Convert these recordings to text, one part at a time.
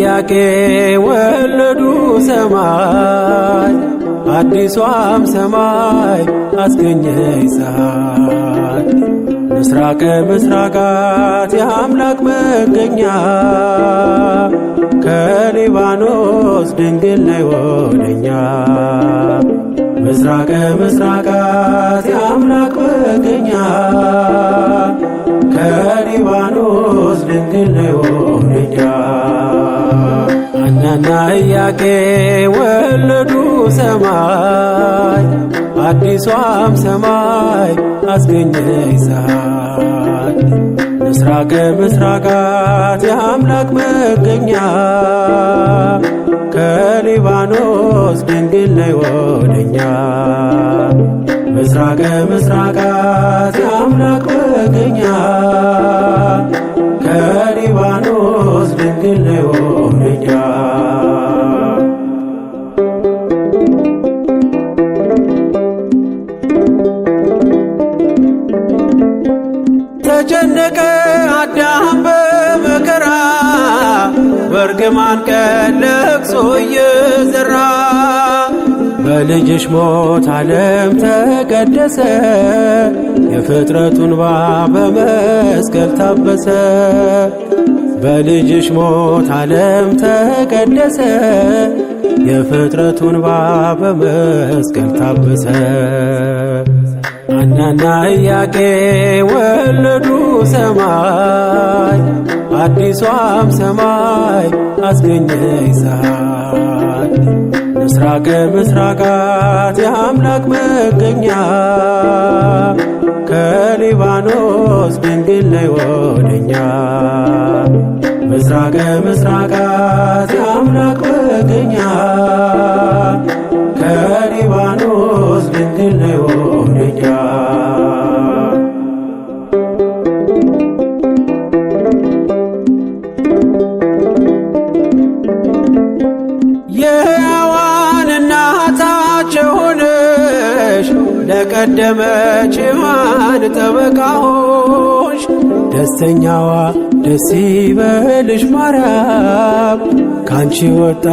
ኢያቄም ወለዱ ሰማይ አዲሷም ሰማይ አስገኘች ፀሐይ ምስራቀ ምስራቃት የአምላክ መገኛ ከሊባኖስ ድንግል ነይ ወደኛ ምስራቀ ምስራቃት የአምላክ መገኛ ከሊባኖስ ድንግል ነይ ወደኛ ሐናና ኢያቄም ወለዱ ሰማይ አዲሷም ሰማይ አስገኘች ፀሐይ ምስራቀ ምስራቃት የአምላክ መገኛ ከሊባኖስ ድንግል ነይ ወደኛ ምስራቀ ምስራቃት የአምላክ መገኛ ከሊባኖስ ድንግል ነይ ወደኛ ተጨነቀ አዳም በመከራ በእርግማን ቀን ለቅሶ እየዘራ በልጅሽ ሞት ዓለም ተቀደሰ የፍጥረቱን እንባ በመስቀል ታበሰ በልጅሽ ሞት ዓለም ተቀደሰ የፍጥረቱን እንባ በመስቀል ታበሰ ሐናና ኢያቄም ወለዱ ሰማይ አዲሷም ሰማይ አስገኘች ፀሐይ ምስራቀ ምስራቃት የአምላክ መገኛ ከሊባኖስ ድንግል ነይ ወደኛ ምስራቀ ምስራቃት የአምላክ መገኛ ከሊባኖስ ድንግል ነይ ወደኛ የሕያዋን እናታቸው ሆነሽ ለቀደመች ሔዋን ጠበቃ ሆንሽ ደስተኛዋ ደስ ይበልሽ ማርያም ካንቺ ወጣ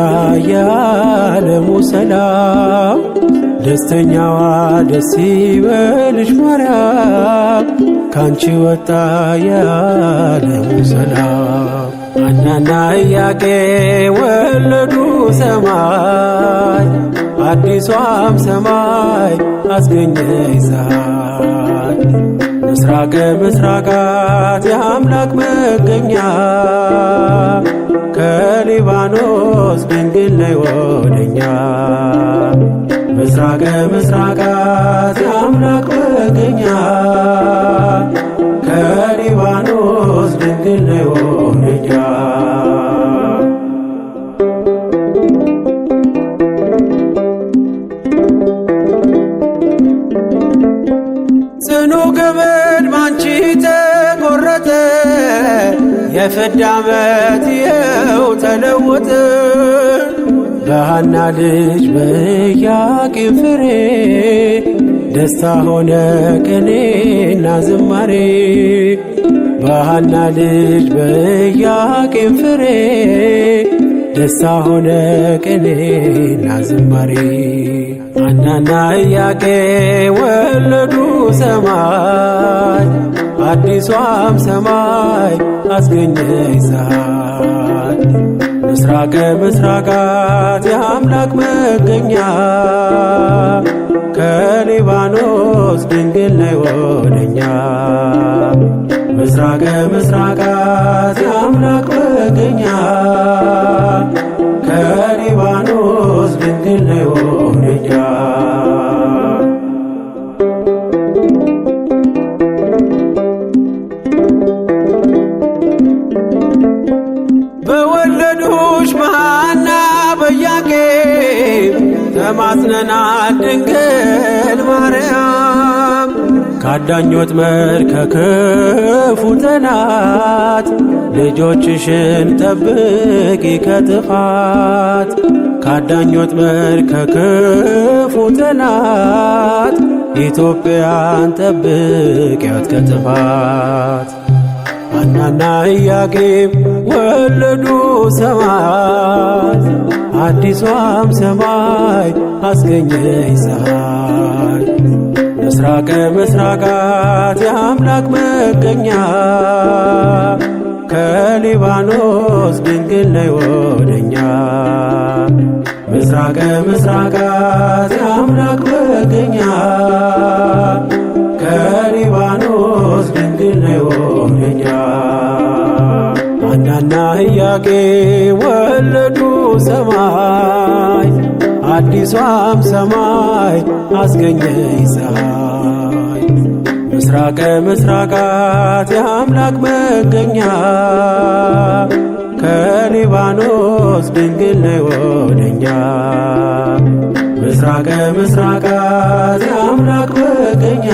የዓለሙ ሰላም ደስተኛዋ ደስ ይበልሽ ማርያም ካንቺ ወጣ የዓለሙ ሰላም ሐናና ኢያቄም ወለዱ ሰማይ አዲሷም ሰማይ አስገኘች ፀሐይ ምስራቀ ምስራቃት የአምላክ መገኛ ከሊባኖስ ድንግል ነይ ወደኛ ምስራቀ ምስራቃት የአምላክ መገኛ ከሊባኖስ ድንግል ነይ ወደኛ ጽኑ ገመድ ባንቺ ተቆረጠ የፍዳ ዓመት ይኸው ተለወጠ በሐና ልጅ በኢያቄም ፍሬ ደስታ ሆነ ቅኔና ዝማሬ በሐና ልጅ በኢያቄም ፍሬ ደስታ ሆነ ቅኔና ዝማሬ ሐናና ኢያቄም ወለዱ ሰማይ አዲሷም ሰማይ አስገኘች ፀሐይ ምስራቀ ምስራቃት የአምላክ መገኛ ከሊባኖስ ድንግል ነይ ወደኛ ምስራቀ ምስራቃት የአምላክ መገኛ ከሊባኖስ ድንግል ነይ ወደኛ በወለዱሽ በሐና በኢያቄም ተማጽነናል ድንግል ማርያም ካዳኝ ወጥመድ ከክፉ ጠላት ልጆችሽን ጠብቂ ከጥፋት ካዳኝ ወጥመድ ከክፉ ጠላት ኢትዮጵያን ጠብቂያት ከጥፋት ሐናና ኢያቄም ወለዱ ሰማይ፣ አዲሷም ሰማይ አስገኘች ፀሐይ። ምስራቀ ምስራቃት የአምላክ መገኛ፣ ከሊባኖስ ድንግል ነይ ወደኛ። ምስራቀ ምስራቃት የአምላክ መገኛ፣ ከሊባኖስ ድንግል ነይ ወደኛ። ሐናና ኢያቄም ወለዱ ሰማይ፣ አዲሷም ሰማይ አስገኘች ፀሐይ። ምስራቀ ምስራቃት የአምላክ መገኛ፣ ከሊባኖስ ድንግል ነይ ወደኛ። ምስራቀ ምስራቃት የአምላክ መገኛ